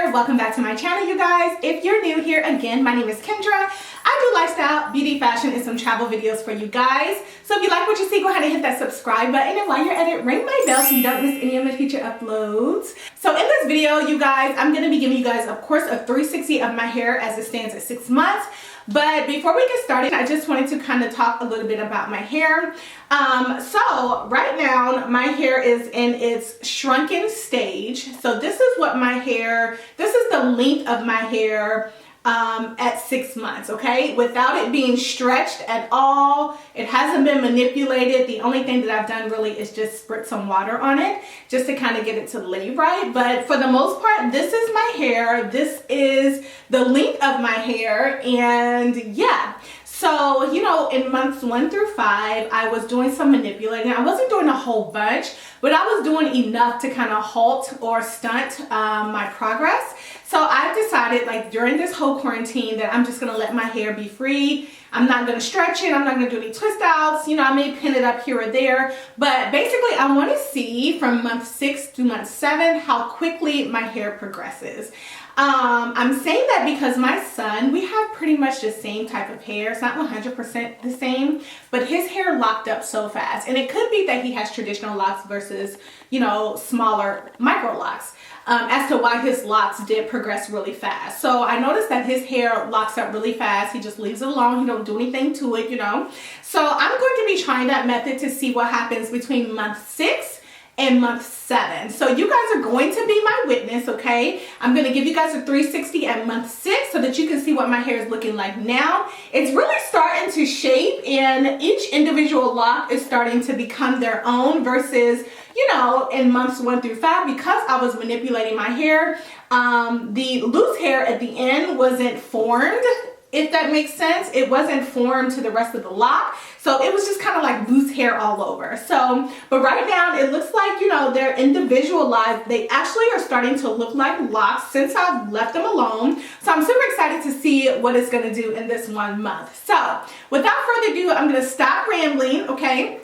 there, welcome back to my channel, you guys. If you're new here, again, my name is Kendra. I do lifestyle, beauty, fashion, and some travel videos for you guys. So if you like what you see, go ahead and hit that subscribe button, and while you're at it, ring my bell so you don't miss any of my future uploads. So in this video, you guys, I'm going to be giving you guys, of course, a 360 of my hair as it stands at 6 months. But before we get started, I just wanted to kind of talk a little bit about my hair. So right now my hair is in its shrunken stage. So this is what my hair, this is the length of my hair at 6 months, okay? Without it being stretched at all. It hasn't been manipulated. The only thing that I've done really is just spritz some water on it just to kind of get it to lay right. But for the most part, this is my hair. This is the length of my hair, and yeah. So, you know, in months 1 through 5, I was doing some manipulating. I wasn't doing a whole bunch, but I was doing enough to kind of halt or stunt my progress. So I've decided, like, during this whole quarantine that I'm just going to let my hair be free. I'm not going to stretch it. I'm not going to do any twist outs. You know, I may pin it up here or there. But basically, I want to see from month 6 to month 7 how quickly my hair progresses. I'm saying that because my son, we have pretty much the same type of hair. It's not 100% the same, but his hair locked up so fast. And it could be that he has traditional locks versus, you know, smaller micro locks. As to why his locks did progress really fast. So I noticed that his hair locks up really fast. He just leaves it alone. He don't do anything to it, you know. So I'm going to be trying that method to see what happens between month 6 and month 7. So you guys are going to be my witness, okay? I'm going to give you guys a 360 at month 6 so that you can see what my hair is looking like now. It's really starting to shape, and each individual lock is starting to become their own versus, you know, in months 1 through 5, because I was manipulating my hair, the loose hair at the end wasn't formed, if that makes sense. It wasn't formed to the rest of the lock. So it was just kind of like loose hair all over. So, but right now it looks like, you know, they're individualized. They actually are starting to look like locks since I've left them alone. So I'm super excited to see what it's going to do in this 1 month. So without further ado, I'm going to stop rambling, okay?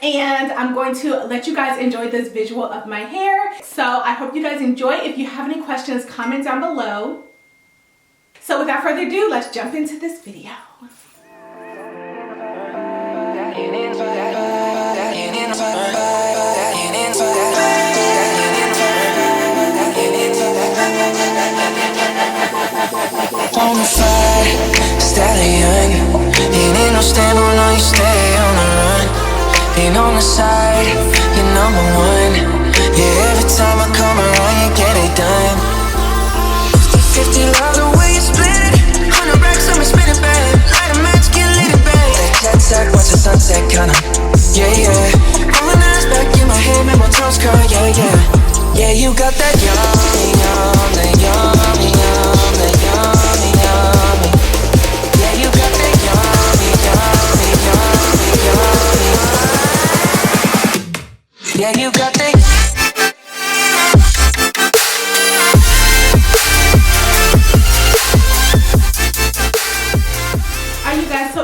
And I'm going to let you guys enjoy this visual of my hair. So I hope you guys enjoy. If you have any questions, comment down below. So without further ado, let's jump into this video. Bonafide stallion, ain't no stable, no, you stay on the run. Ain't on the side, you're number one. Yeah, every time I come around, you get it done. 50 love the way you split it. 100 racks, I'ma spin it back. Light a match, get lit it back. That jet set, watch the sunset, kinda. Yeah, yeah. Rolling eyes back in my head, make my toes curl, yeah, yeah. Yeah, you got that yummy, yum, that yummy, yum, that yummy, yummy. Yeah, you got that yummy, yummy, yummy, yummy. Yeah, you got that.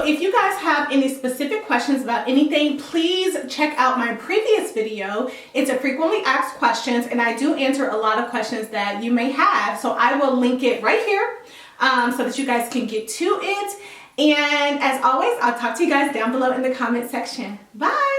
If you guys have any specific questions about anything, please check out my previous video. It's a frequently asked questions, and I do answer a lot of questions that you may have. So I will link it right here so that you guys can get to it. And as always, I'll talk to you guys down below in the comment section. Bye.